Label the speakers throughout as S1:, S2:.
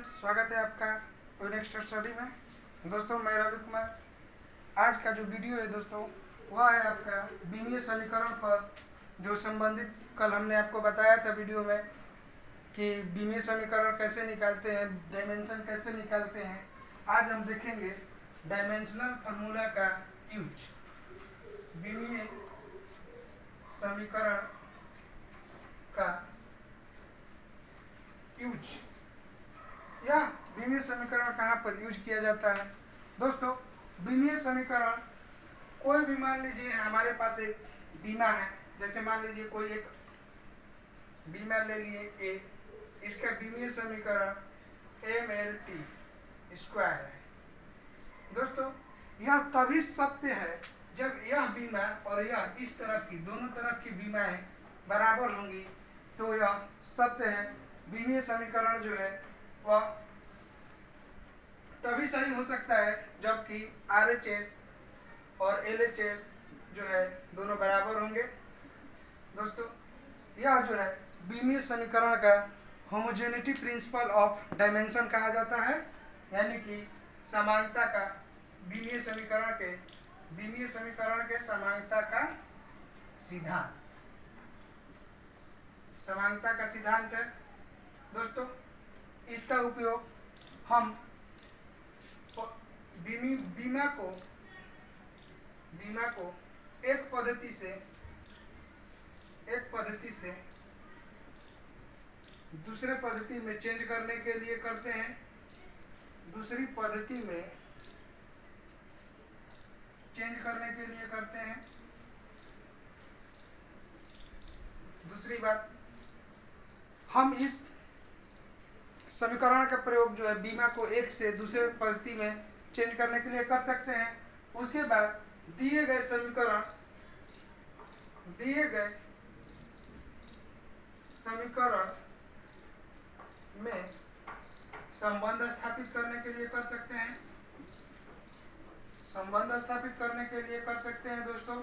S1: Students, स्वागत है आपका नेक्स्ट स्टडी में। दोस्तों मैं रवि कुमार। आज का जो वीडियो है दोस्तों वह है आपका बीमीय समीकरण पर, जो संबंधित कल हमने आपको बताया था वीडियो में कि बीमीय समीकरण कैसे निकालते हैं, डायमेंशन कैसे निकालते हैं। आज हम देखेंगे डायमेंशनल फार्मूला का यूज। बीमीय समीकरण का यूज, यह बीमीय समीकरण कहाँ पर यूज किया जाता है। दोस्तों बीमीय समीकरण, कोई भी मान लीजिए हमारे पास एक बीमा है, जैसे मान लीजिए कोई एक बीमा ले लिए ए, इसका बीमीय समीकरण MLT स्क्वायर है। दोस्तों यह तभी सत्य है जब यह बीमा और यह इस तरफ की दोनों तरफ की बीमाएं बराबर होंगी, तो यह सत्य है। बीमीय समीकरण जो है वह तभी सही हो सकता है जबकि RHS और LHS जो है दोनों बराबर होंगे। दोस्तों यह जो है बीमीय समीकरण का होमोजेनिटी प्रिंसिपल ऑफ डायमेंशन कहा जाता है, यानी कि समानता का बीमीय समीकरण के समानता का सिद्धांत, समानता का सिद्धांत है। दोस्तों इसका उपयोग हम बीमा को एक पद्धति से दूसरे पद्धति में चेंज करने के लिए करते हैं, दूसरी पद्धति में चेंज करने के लिए करते हैं। दूसरी बात, हम इस समीकरण का प्रयोग जो है बीमा को एक से दूसरे पद्धति में चेंज करने के लिए कर सकते हैं। उसके बाद दिए गए समीकरण में संबंध स्थापित करने के लिए कर सकते हैं, दोस्तों।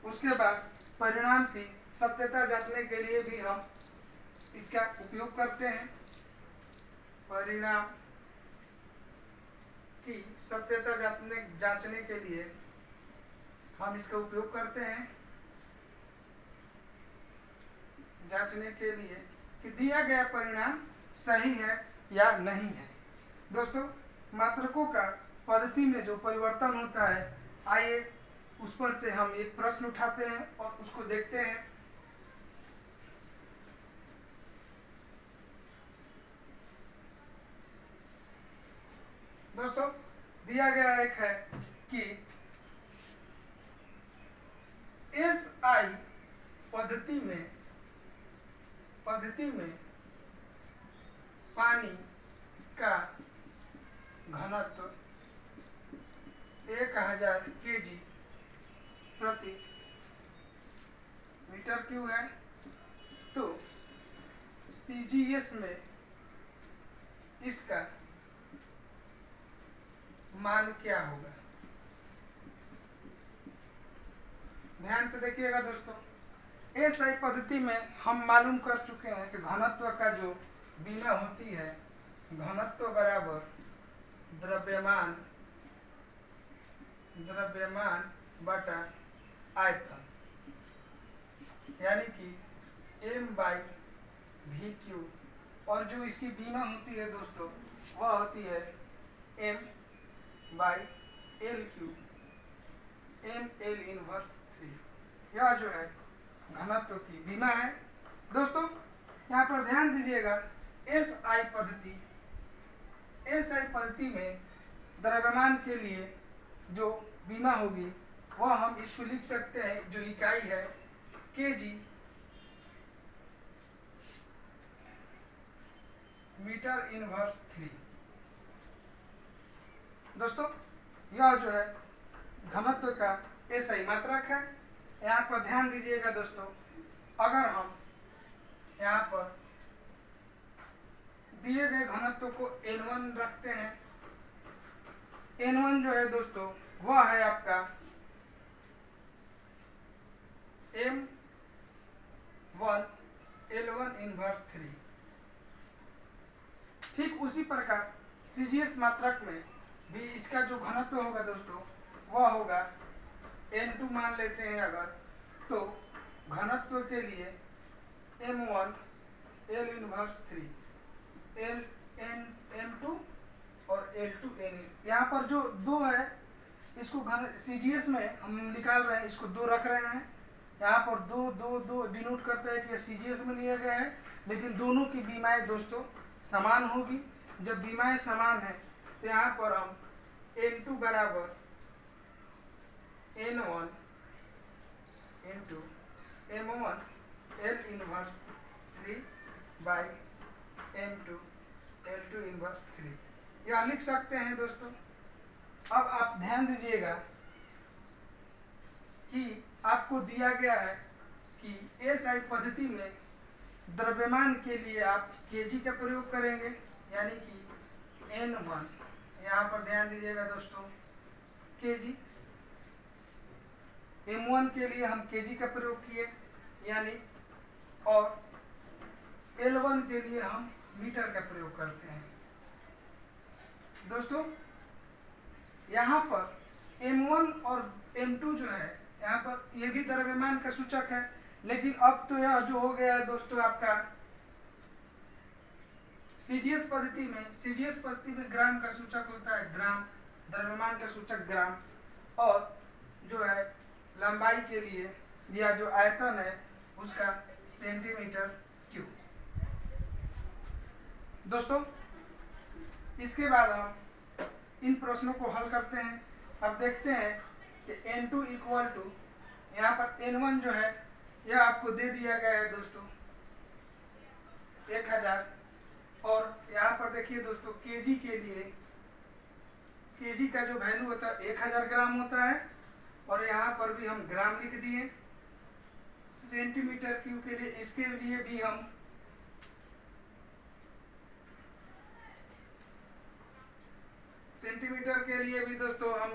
S1: उसके बाद परिणाम की सत्यता जांचने के लिए भी हम इसका उपयोग करते हैं, परिणाम की सत्यता जांचने के लिए हम इसका उपयोग करते हैं, जांचने के लिए कि दिया गया परिणाम सही है या नहीं है। दोस्तों मात्रकों का पद्धति में जो परिवर्तन होता है, आइए उस पर से हम एक प्रश्न उठाते हैं और उसको देखते हैं। दोस्तों दिया गया एक है कि SI पद्धति में पानी का घनत्व 1000 kg प्रति मीटर क्यूब है, तो CGS में इसका मान क्या होगा। ध्यान से देखिएगा दोस्तों, SI पद्धति में हम मालूम कर चुके हैं कि घनत्व का जो बीमा होती है, घनत्व बराबर द्रव्यमान बटा आयतन, यानी कि M/V3, और जो इसकी बीमा होती है दोस्तों वह होती है M/L3, ML इनवर्स 3। यह जो है घनत्व की बीमा है। दोस्तों यहाँ पर ध्यान दीजिएगा, SI पद्धति में द्रव्यमान के लिए जो बीमा होगी वह हम इसको लिख सकते हैं, जो इकाई है kg मीटर इनवर्स 3। दोस्तों यह जो है घनत्व का SI मात्रक है। यहाँ पर ध्यान दीजिएगा दोस्तों, अगर हम यहाँ पर दिए गए घनत्व को N1 रखते हैं, N1 जो है दोस्तों वह है आपका M1 L1 इनवर्स 3। ठीक उसी प्रकार सीजीएस मात्रक में भी इसका जो घनत्व होगा दोस्तों वह होगा n2 मान लेते हैं अगर, तो घनत्व के लिए m1 L inverse 3 L n m2 और L2 n। यहाँ पर जो दो है इसको घन सीजीएस में हम निकाल रहे हैं, इसको दो रख रहे हैं। यहाँ पर दो दो दो डिनोट करता है कि सीजीएस में लिया गया है, लेकिन दोनों की बीमाएं दोस्तों समान होगी। जब बीमाएं समान है तो यहाँ पर हम n2 बराबर n1 into m1 L inverse 3 by m2 L2 inverse 3 यह लिख सकते हैं दोस्तों। अब आप ध्यान दीजिएगा कि आपको दिया गया है कि एसआई पद्धति में द्रव्यमान के लिए आप केजी का प्रयोग करेंगे, यानी कि n1, यहाँ पर ध्यान दीजिएगा दोस्तों, केजी। m1 के लिए हम केजी का प्रयोग किए यानी, और L1 के लिए हम मीटर का प्रयोग करते हैं दोस्तों। यहाँ पर m1 और m2 जो है यहाँ पर ये भी द्रव्यमान का सूचक है, लेकिन अब तो यह जो हो गया है दोस्तों आपका सीजीएस पद्धति में ग्राम का सूचक होता है, ग्राम, द्रव्यमान का सूचक ग्राम, और जो है लंबाई के लिए या जो आयतन है उसका सेंटीमीटर क्यूब। दोस्तों इसके बाद हम इन प्रश्नों को हल करते हैं। अब देखते हैं कि n2 इक्वल टू, यहाँ पर n1 जो है यह आपको दे दिया गया है दोस्तों 1000, और यहाँ पर देखिए दोस्तों केजी के लिए, केजी का जो वैल्यू होता है 1000 ग्राम होता है, और यहाँ पर भी हम ग्राम लिख दिए। सेंटीमीटर क्यूब के लिए, इसके लिए भी हम सेंटीमीटर के लिए भी दोस्तों हम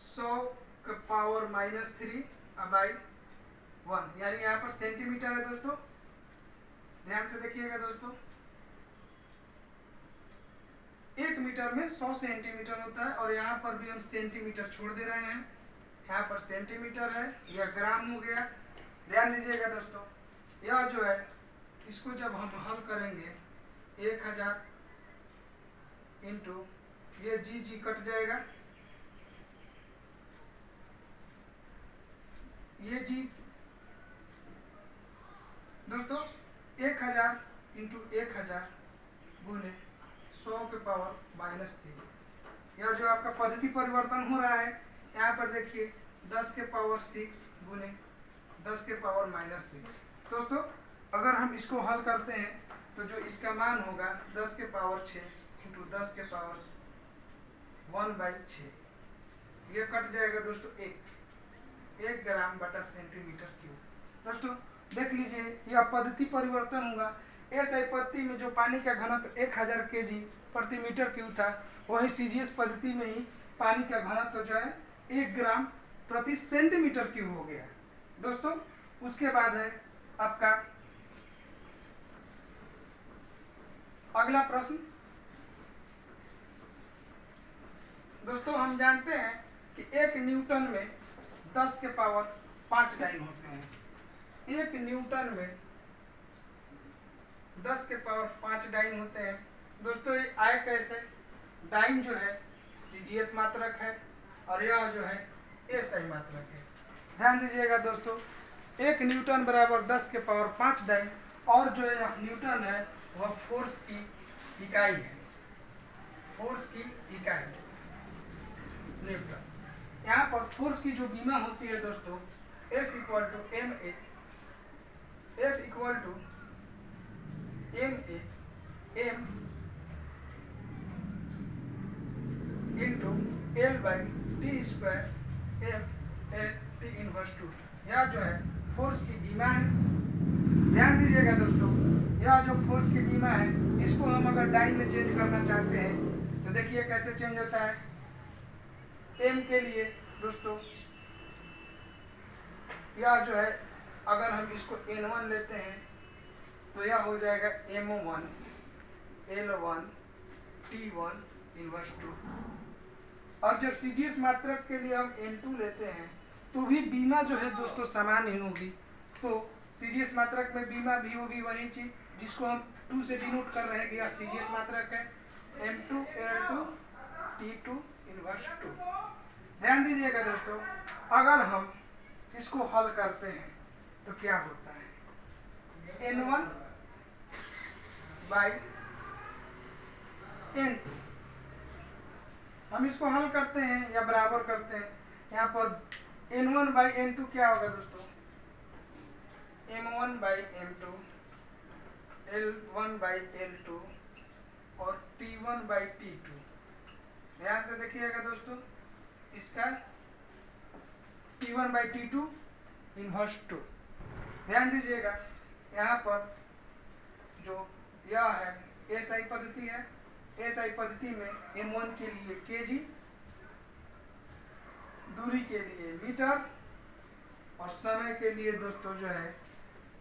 S1: 100 का पावर -3 बाई 1, यानी यहाँ पर सेंटीमीटर है दोस्तों। ध्यान से देखिएगा दोस्तों, 1 मीटर में 100 सेंटीमीटर होता है, और यहाँ पर भी हम सेंटीमीटर छोड़ दे रहे हैं। यहाँ पर सेंटीमीटर है, यह ग्राम हो गया। ध्यान दीजिएगा दोस्तों, यह जो है इसको जब हम हल करेंगे 1000 इंटू ये जी कट जाएगा, ये जी दोस्तों 1000 इंटू 1000 गुने 100 के पावर -3। यह जो आपका पद्धति परिवर्तन हो रहा है, यहाँ पर देखिए 10 के पावर 6 गुने 10 के पावर -6। दोस्तों अगर हम इसको हल करते हैं तो जो इसका मान होगा 10 के पावर 6 इंटू 10 के पावर 1/6, ये कट जाएगा दोस्तों 1 ग्राम बटा सेंटीमीटर क्यूब। दोस्तों देख लीजिए यह पद्धति परिवर्तन हुआ। एसआई पद्धति में जो पानी का घनत्व 1000 केजी प्रति मीटर क्यूब था, वही सीजीएस पद्धति में ही पानी का घनत्व जो है 1 ग्राम प्रति सेंटीमीटर क्यूब हो गया दोस्तों। उसके बाद है आपका अगला प्रश्न। दोस्तों हम जानते हैं कि 1 न्यूटन में 10 के पावर 5 डाइन होते हैं। 1 न्यूटन में 10 के पावर 5 डाइन होते हैं दोस्तों। ये आए कैसे? डाइन जो है सीजीएस मात्रक है, और यह जो है एसआई मात्रक है। ध्यान दीजिएगा दोस्तों, 1 न्यूटन बराबर 10 के पावर 5 डाइन, और जो है न्यूटन है वह फोर्स की इकाई है, फोर्स की इकाई न्यूटन। यहाँ पर फोर्स की जो बीमा होती है दोस्तों, F equal to M A, F equal to M A M into L by T square F L T inverse 2। यह जो है फोर्स की बीमा है। ध्यान दीजिएगा दोस्तों, यह जो फोर्स की बीमा है इसको हम अगर डाइन में चेंज करना चाहते हैं तो देखिए कैसे चेंज होता है। एम के लिए दोस्तों यह जो है अगर हम इसको n1 लेते हैं तो यह हो जाएगा m1 L1 T1 इनवर्स 2। और जब सीजीएस मात्रक के लिए हम N2 लेते हैं तो भी बीमा जो है दोस्तों समान ही होगी। तो सीजीएस मात्रक में बीमा भी होगी वही चीज जिसको हम 2 से डिनोट कर रहे हैं कि यह सीजीएस मात्रक है M2 L2 T2 इनवर्स 2। ध्यान दीजिएगा दोस्तों, अगर हम इसको हल करते हैं तो क्या होता है, N1 बाई N2। हम इसको हल करते हैं या बराबर करते हैं, यहाँ पर N1 बाई N2 क्या होगा दोस्तों, M1 by M2 L1 by L2 और T1 बाई T2। ध्यान से देखिएगा दोस्तों, इसका T1 बाई T2 इनवर्स 2। ध्यान दीजिएगा, यहाँ पर जो यह है एसआई पद्धति है, एसआई पद्धति में M1 के लिए kg, दूरी के लिए मीटर और समय के लिए दोस्तों जो है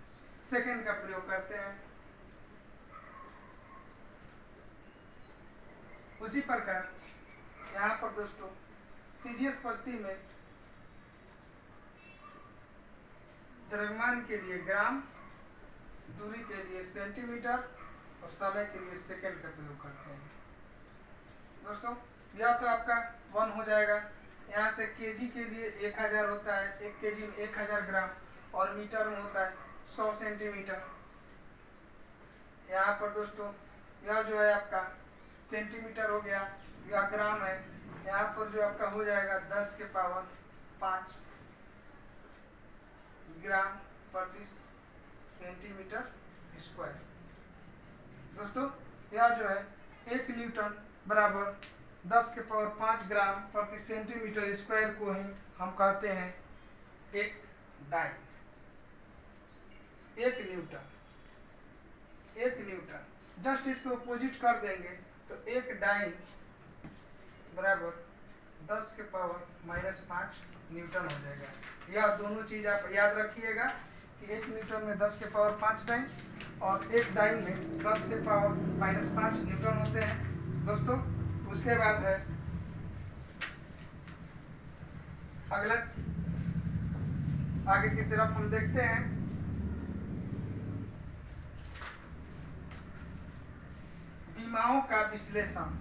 S1: सेकंड का प्रयोग करते हैं। उसी प्रकार यहाँ पर दोस्तों सीजीएस पद्धति में द्रव्यमान के लिए ग्राम, दूरी के लिए सेंटीमीटर और समय के लिए सेकंड का प्रयोग करते हैं। दोस्तों यह तो आपका 1 हो जाएगा। यहाँ से केजी के लिए 1000 होता है, 1 केजी में 1000 ग्राम, और मीटर में होता है 100 सेंटीमीटर। यहाँ पर दोस्तों यह जो है आपका सेंटीमीटर हो गया, यह ग्राम है। यहाँ पर जो आपका हो जाएगा 10 के पावर 5 ग्राम प्रति सेंटीमीटर स्क्वायर। दोस्तों यह जो है 1 न्यूटन बराबर 10 के पावर 5 ग्राम प्रति सेंटीमीटर स्क्वायर को ही हम कहते हैं एक डाइन। 1 न्यूटन, 1 न्यूटन, जस्ट इसको अपोजिट कर देंगे तो एक डाइन बराबर 10 के पावर -5 न्यूटन हो जाएगा। यह दोनों चीज आप याद रखिएगा कि 1 न्यूटन में 10 के पावर 5 डाइन और एक डाइन में 10 के पावर -5 न्यूटन होते हैं। दोस्तों उसके बाद है अगला, आगे की तरफ हम देखते हैं। बीमाओं का विश्लेषण,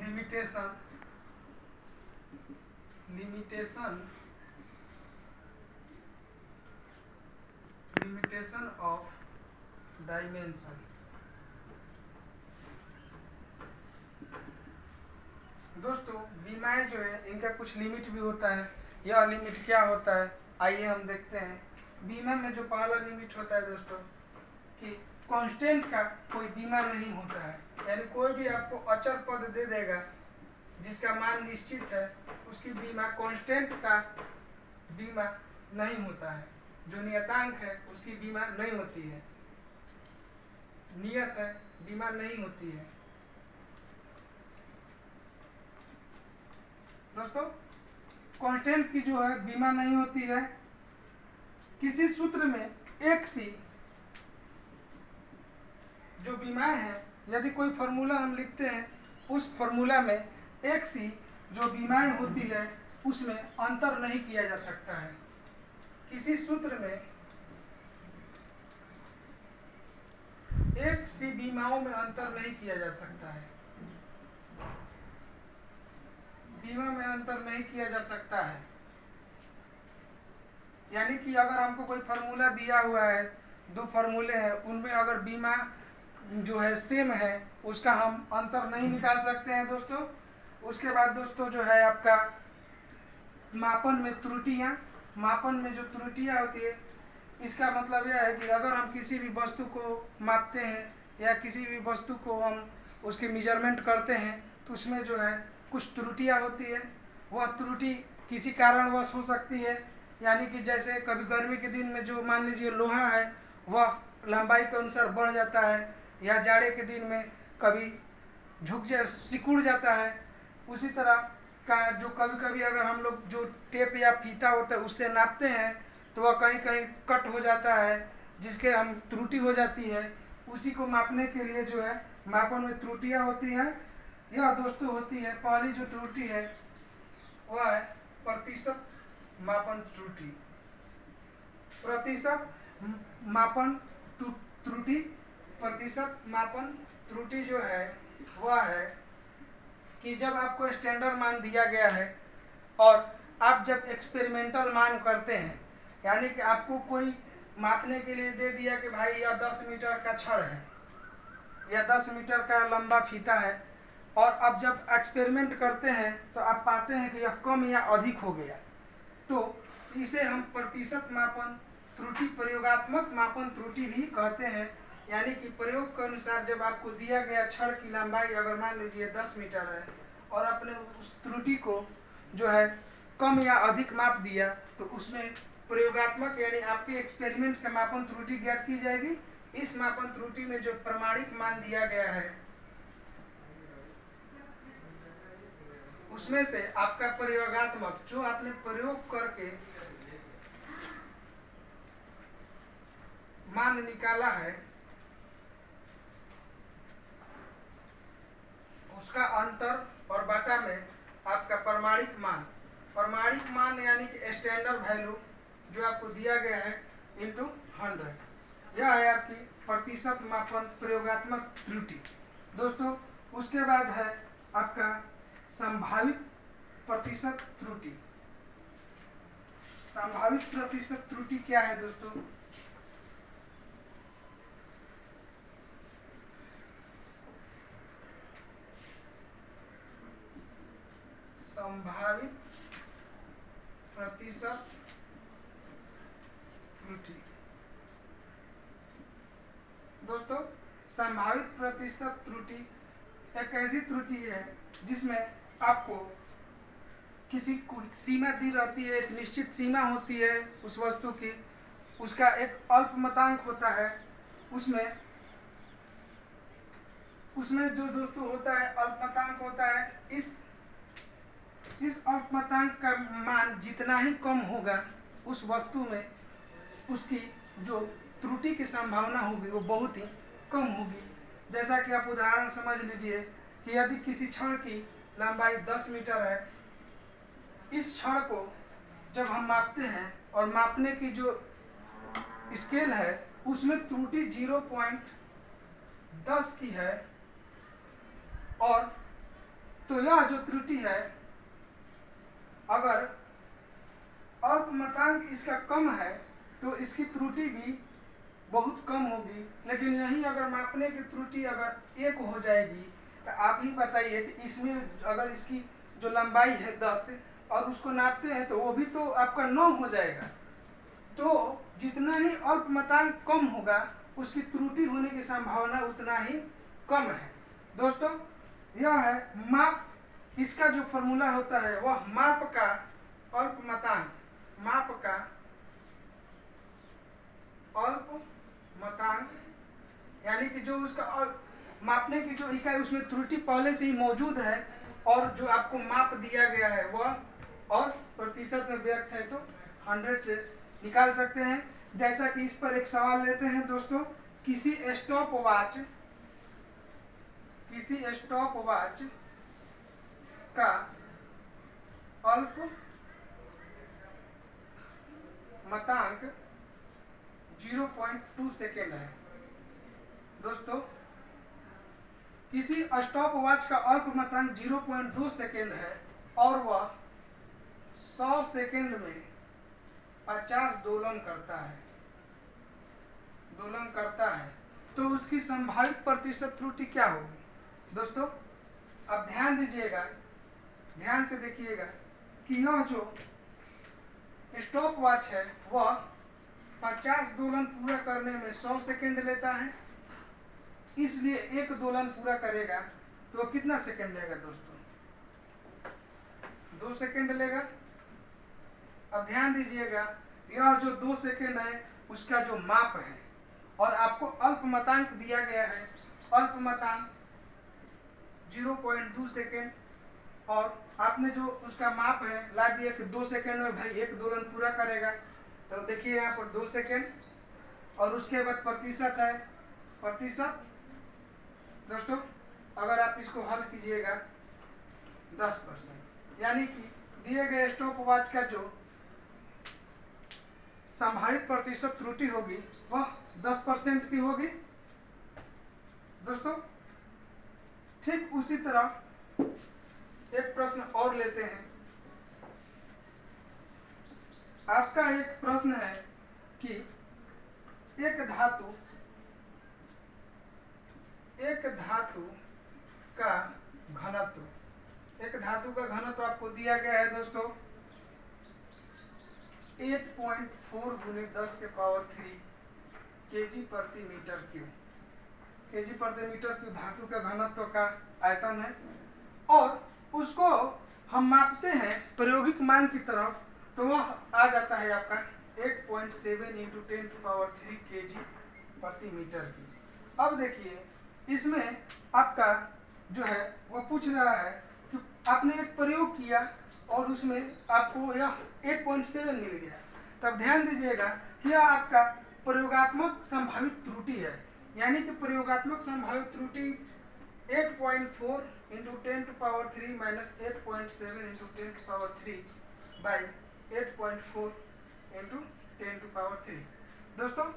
S1: लिमिटेशन, लिमिटेशन ऑफ डायमेंशन। दोस्तों बीमाएं जो है इनका कुछ लिमिट भी होता है। यह लिमिट क्या होता है आइए हम देखते हैं। बीमा में जो पहला लिमिट होता है दोस्तों कि कांस्टेंट का कोई बीमा नहीं होता है, यानी कोई भी आपको अचर पद दे देगा जिसका मान निश्चित है, उसकी बीमा कांस्टेंट का बीमा नहीं होता है। जो नियतांक है उसकी बीमा नहीं होती है, नियत है बीमा नहीं होती है। दोस्तों कांस्टेंट की जो है बीमा नहीं होती है। किसी सूत्र में एक सी जो बीमाएं हैं, यदि कोई फॉर्मूला हम लिखते हैं, उस फॉर्मूला में एक सी जो बीमाएं होती है उसमें अंतर नहीं किया जा सकता है। किसी सूत्र में एक सी बीमाओं में अंतर नहीं किया जा सकता है, बीमा में अंतर नहीं किया जा सकता है। यानी कि अगर हमको कोई फार्मूला दिया हुआ है, 2 फार्मूले हैं, उनमें अगर बीमा जो है सेम है, उसका हम अंतर नहीं निकाल सकते हैं दोस्तों। उसके बाद दोस्तों जो है आपका मापन में त्रुटियां, मापन में जो त्रुटियां होती है, इसका मतलब यह है कि अगर हम किसी भी वस्तु को मापते हैं या किसी भी वस्तु को हम उसकी मेजरमेंट करते हैं तो उसमें जो है कुछ त्रुटियां होती है। वह त्रुटि किसी कारणवश हो सकती है, यानी कि जैसे कभी गर्मी के दिन में जो मान लीजिए लोहा है वह लंबाई के अनुसार बढ़ जाता है, या जाड़े के दिन में कभी सिकुड़ जाता है। उसी तरह का जो कभी कभी अगर हम लोग जो टेप या फीता होता है उससे नापते हैं तो वह कहीं कहीं कट हो जाता है, जिसके हम त्रुटि हो जाती है, उसी को मापने के लिए जो है मापन में त्रुटियां होती हैं। यह दोस्तों होती है, पहली जो त्रुटि है वह है प्रतिशत मापन त्रुटि। प्रतिशत मापन त्रुटि, प्रतिशत मापन त्रुटि जो है वह है कि जब आपको स्टैंडर्ड मान दिया गया है और आप जब एक्सपेरिमेंटल मान करते हैं, यानी कि आपको कोई मापने के लिए दे दिया कि भाई यह 10 मीटर का छड़ है या 10 मीटर का लंबा फीता है, और अब जब एक्सपेरिमेंट करते हैं तो आप पाते हैं कि यह कम या अधिक हो गया, तो इसे हम प्रतिशत मापन त्रुटि, प्रयोगात्मक मापन त्रुटि भी कहते हैं। यानी कि प्रयोग के अनुसार जब आपको दिया गया छड़ की लंबाई अगर मान लीजिए 10 मीटर है और आपने उस त्रुटि को जो है कम या अधिक माप दिया, तो उसमें प्रयोगात्मक यानी आपके एक्सपेरिमेंट का मापन त्रुटि ज्ञात की जाएगी। इस मापन त्रुटि में जो प्रमाणिक मान दिया गया है उसमें से आपका प्रयोगात्मक जो आपने प्रयोग करके मान निकाला है उसका अंतर और बटा में आपका प्रमाणिक मान यानी कि स्टैंडर्ड वैल्यू जो आपको दिया गया है इंटू 100, यह है आपकी प्रतिशत मापन प्रयोगात्मक त्रुटि। दोस्तों उसके बाद है आपका संभावित प्रतिशत त्रुटि। संभावित प्रतिशत त्रुटि क्या है दोस्तों? संभावित प्रतिशत त्रुटि। दोस्तों संभावित प्रतिशत त्रुटि एक ऐसी त्रुटि है जिसमें आपको किसी सीमा दी रहती है, एक निश्चित सीमा होती है उस वस्तु की, उसका एक अल्पमतांक होता है, उसमें जो दोस्तों होता है अल्पमतांक होता है। इस अल्पमतांक का मान जितना ही कम होगा उस वस्तु में उसकी जो त्रुटि की संभावना होगी वो बहुत ही कम होगी। जैसा कि आप उदाहरण समझ लीजिए कि यदि किसी छड़ की लंबाई 10 मीटर है, इस छड़ को जब हम मापते हैं और मापने की जो स्केल है उसमें त्रुटि 0.10 की है, और तो यह जो त्रुटि है अगर अल्पमतांक इसका कम है तो इसकी त्रुटि भी बहुत कम होगी। लेकिन यही अगर मापने की त्रुटि अगर 1 हो जाएगी तो आप ही बताइए कि इसमें अगर इसकी जो लंबाई है 10 और उसको नापते हैं तो वो भी तो आपका 9 हो जाएगा। तो जितना ही अल्पमतांक कम होगा उसकी त्रुटि होने की संभावना उतना ही कम है। दोस्तों यह है माप, इसका जो फॉर्मूला होता है वह माप का अल्पमतांक, माप का अल्पमतांक यानी कि जो उसका मापने की जो इकाई उसमें त्रुटि पहले से ही मौजूद है और जो आपको माप दिया गया है वह, और प्रतिशत में व्यक्त है तो 100 से निकाल सकते हैं। जैसा कि इस पर एक सवाल लेते हैं दोस्तों, किसी स्टॉप वॉच का अल्पमतांक 0.2 सेकेंड है। दोस्तों किसी स्टॉप वॉच का अल्पमतांक 0.2 सेकेंड है और वह 100 सेकेंड में 50 दोलन करता है, तो उसकी संभावित प्रतिशत त्रुटि क्या होगी? दोस्तों अब ध्यान दीजिएगा, ध्यान से देखिएगा कि यह जो स्टॉप वॉच है वह 50 दोलन पूरा करने में 100 सेकेंड लेता है, इसलिए 1 दोलन पूरा करेगा तो कितना सेकेंड लेगा दोस्तों? 2 सेकेंड लेगा। अब ध्यान दीजिएगा यह जो 2 सेकेंड है उसका जो माप है और आपको अल्पमतांक दिया गया है, अल्पमतांक 0.2 सेकेंड, और आपने जो उसका माप है ला दिया कि 2 सेकेंड में भाई 1 दोलन पूरा करेगा। तो देखिए यहाँ पर 2 सेकेंड और उसके बाद प्रतिशत है, प्रतिशत दोस्तों अगर आप इसको हल कीजिएगा 10%, यानी कि दिए गए स्टॉप वॉच का जो संभावित प्रतिशत त्रुटि होगी वह 10% की होगी दोस्तों। ठीक उसी तरह एक प्रश्न और लेते हैं। आपका एक प्रश्न है कि एक धातु का घनत्व, एक धातु का घनत्व आपको दिया गया है दोस्तों 8.4 गुने 10⁻³ kg प्रति मीटर क्यूब, kg प्रति मीटर क्यूब धातु के घनत्व का आयतन है, और उसको हम मापते हैं प्रायोगिक मान की तरफ, तो वह आ जाता है आपका 8.7 × 10⁻³ kg प्रति मीटर क्यूब। अब देखिए इसमें आपका जो है वह पूछ रहा है कि आपने एक प्रयोग किया और उसमें आपको यह 8.7 मिल गया। तब ध्यान दीजिएगा कि यह आपका प्रयोगात्मक संभावित त्रुटि है, यानी कि प्रयोगात्मक संभावित त्रुटि 8.4 × 10⁻³ माइनस 8.7 × 10⁻³ बाई 8.4 × 10⁻³ दोस्तों।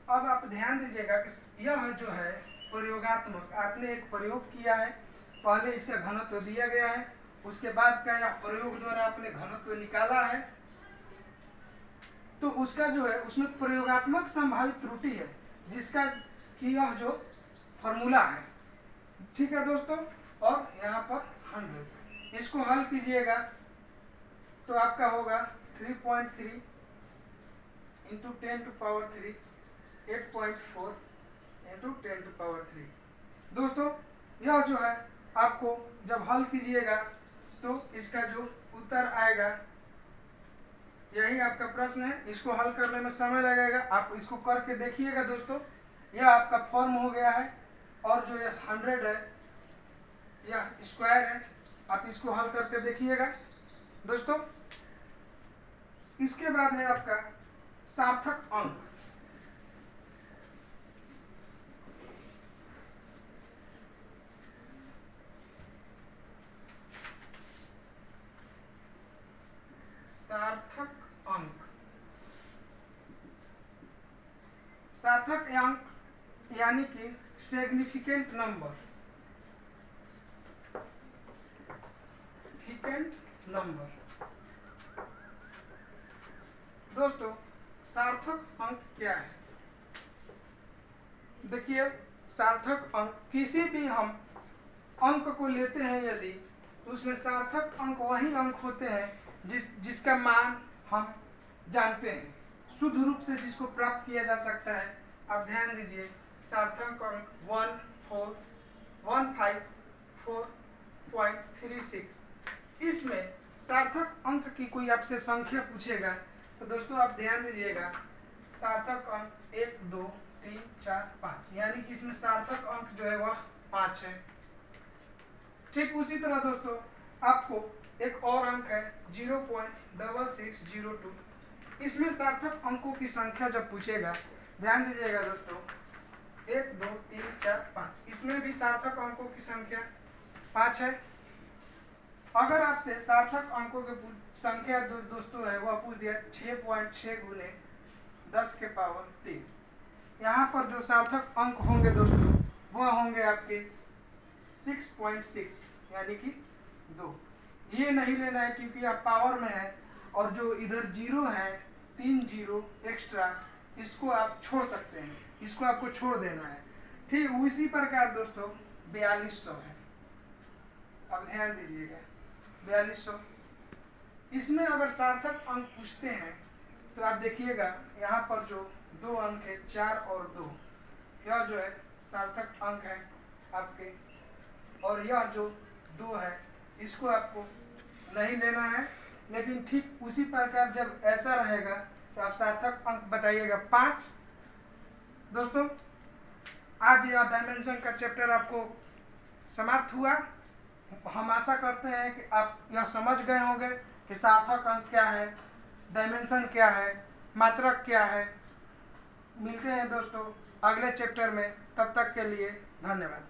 S1: अब आप ध्यान दीजिएगा कि यह जो है प्रयोगात्मक, आपने एक प्रयोग किया है, पहले इसका घनत्व दिया गया है, उसके बाद का यह प्रयोग द्वारा आपने घनत्व निकाला है, तो उसका जो है उसमें प्रयोगात्मक संभावित त्रुटि है, जिसका कि यह जो फॉर्मूला है, ठीक है दोस्तों। और यहाँ पर 100, इसको हल कीजिएगा तो आपका होगा 3.3 × 10⁻³ 8.4 × 10⁻³ दोस्तों। यह जो है आपको जब हल कीजिएगा तो इसका जो उत्तर आएगा, यही आपका प्रश्न है, इसको हल करने में समय लगेगा, आप इसको करके देखिएगा दोस्तों। यह आपका फॉर्म हो गया है, और जो यह 100 है यह स्क्वायर है, आप इसको हल करके देखिएगा दोस्तों। इसके बाद है आपका सार्थक अंक। सार्थक अंक, सार्थक अंक यानी कि सिग्निफिकेंट नंबर, सिग्निफिकेंट नंबर दोस्तों। सार्थक अंक क्या है? देखिए सार्थक अंक, किसी भी हम अंक को लेते हैं यदि, तो उसमें सार्थक अंक वही अंक होते हैं जिसका मान हम जानते हैं, शुद्ध रूप से जिसको प्राप्त किया जा सकता है। आप ध्यान दीजिए सार्थक अंक 15154.36, इसमें सार्थक अंक की कोई आपसे संख्या पूछेगा तो दोस्तों आप ध्यान दीजिएगा सार्थक अंक 1 2 3 4 5, यानी कि इसमें सार्थक अंक जो है वह 5 है। ठीक उसी तरह दोस्तों आपको एक और अंक है 0.6602, इसमें सार्थक अंकों की संख्या जब पूछेगा, ध्यान दीजिएगा दोस्तों 1 2 3 4 5, इसमें भी सार्थक अंकों की संख्या 5 है। अगर आपसे सार्थक अंकों की संख्या दोस्तों है वह पूछ दिया 6.6 गुने 10⁻³ यहाँ पर जो सार्थक अंक होंगे दोस्तों वह होंगे आपके 6.6 यानी कि 2। ये नहीं लेना है क्योंकि आप पावर में है, और जो इधर 0 है 3 0 एक्स्ट्रा, इसको आप छोड़ सकते हैं, इसको आपको छोड़ देना है। ठीक उसी प्रकार दोस्तों 4200 है, अब ध्यान दीजिएगा 4200, इसमें अगर सार्थक अंक पूछते हैं तो आप देखिएगा यहाँ पर जो 2 अंक है 4 और 2, यह जो है सार्थक अंक है आपके, और यह जो 2 है इसको आपको नहीं लेना है। लेकिन ठीक उसी प्रकार जब ऐसा रहेगा तो आप सार्थक अंक बताइएगा 5। दोस्तों आज यह डायमेंशन का चैप्टर आपको समाप्त हुआ। हम आशा करते हैं कि आप यह समझ गए होंगे कि सार्थक अंक क्या है, डायमेंशन क्या है, मात्रक क्या है। मिलते हैं दोस्तों अगले चैप्टर में, तब तक के लिए धन्यवाद।